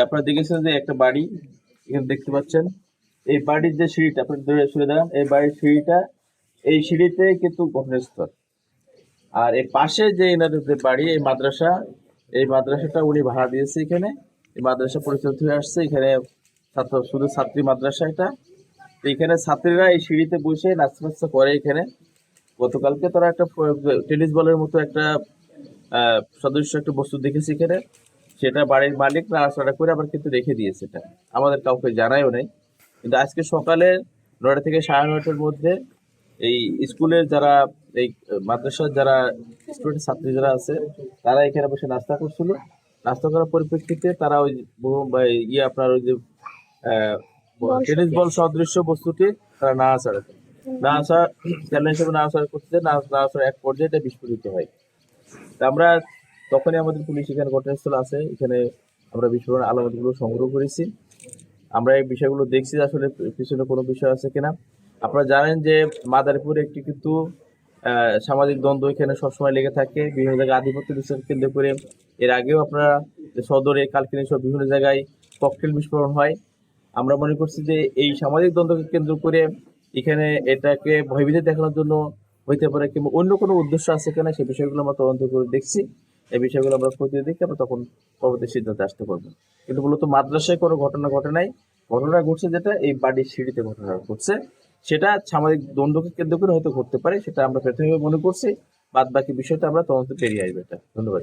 আপনারা দেখেছেন যে একটা বাড়ি এখানে দেখতে পাচ্ছেন। এই বাড়ির যে সিঁড়িটা আপনি ধরে সরে দাঁড়ান, এই বাড়ির সিঁড়িটা, এই সিঁড়িতে কিন্তু ঘটনাস্থল। আর এর পাশে যে এনাদের যে বাড়ি, এই মাদ্রাসা, এই মাদ্রাসাটা উনি ভাড়া দিয়েছে এখানে। এই মাদ্রাসা পরিচালিত হয়ে আসছে এখানে। ছাত্র, শুধু ছাত্রী মাদ্রাসা এটা। তো এখানে ছাত্রীরা এই সিঁড়িতে বসে নাস্তা করে এখানে। গতকালকে তারা একটা টেনিস বলের মতো একটা সদৃশ্য একটা বস্তু দেখেছি এখানে। সেটা বাড়ির মালিক নাড়াচাড়া করে আবার কিন্তু রেখে দিয়েছে, এটা আমাদের কাউকে জানায়ও নাই। কিন্তু আজকে সকালে 9টা থেকে 9:30টার মধ্যে এই স্কুলের যারা, এই মাদ্রাসার যারা স্টুডেন্ট ছাত্রী যারা আছে, তারা এখানে বসে নাস্তা করছিল। নাস্তা করার পরিপ্রেক্ষিতে তারা ওই আপনার ওই যে টেনিস বল সদৃশ্য বস্তুটি তারা নাড়াচাড়া করে। নাড়াচাড়া চ্যালেঞ্জ হিসেবে নাড়াচাড়া করতে নাড়াচাড়া এক পর্যায়ে এটা বিস্ফোরিত হয়। তা আমরা তখনই আমাদের পুলিশ এখানে ঘটনাস্থল আছে, এখানে আমরা বিস্ফোরণ আলামতগুলো সংগ্রহ করেছি। আমরা এই বিষয়গুলো দেখছি আসলে পিছনে কোনো বিষয় আছে কিনা। আপনারা জানেন যে মাদারীপুরে একটি কিন্তু সামাজিক দ্বন্দ্ব এখানে সবসময় লেগে থাকে, বিভিন্ন জায়গায় আধিপত্য বিস্তার কেন্দ্র করে। এর আগেও আপনারা সদরে, কালকিনি সহ বিভিন্ন জায়গায় ককটেল বিস্ফোরণ হয়। আমরা মনে করছি যে এই সামাজিক দ্বন্দ্বকে কেন্দ্র করে এখানে এটাকে ভয়ভীতি দেখানোর জন্য হইতে পারে, কিংবা অন্য কোনো উদ্দেশ্য আছে কিনা, সেই বিষয়গুলো আমরা তদন্ত করে দেখছি। এই বিষয়গুলো আমরা খতিয়ে দেখি, আমরা তখন পরবর্তী সিদ্ধান্তে আসতে পারবো। কিন্তু মূলত মাদ্রাসায় কোনো ঘটনা ঘটে নাই। ঘটনা ঘটছে যেটা এই বাড়ির সিঁড়িতে ঘটনা ঘটছে, সেটা সামাজিক দ্বন্দ্বকে কেন্দ্র করে হয়তো ঘটতে পারে, সেটা আমরা প্রাথমিকভাবে মনে করছি। বাদ বাকি বিষয়টা আমরা তদন্ত পেরিয়ে আসবে। এটা ধন্যবাদ।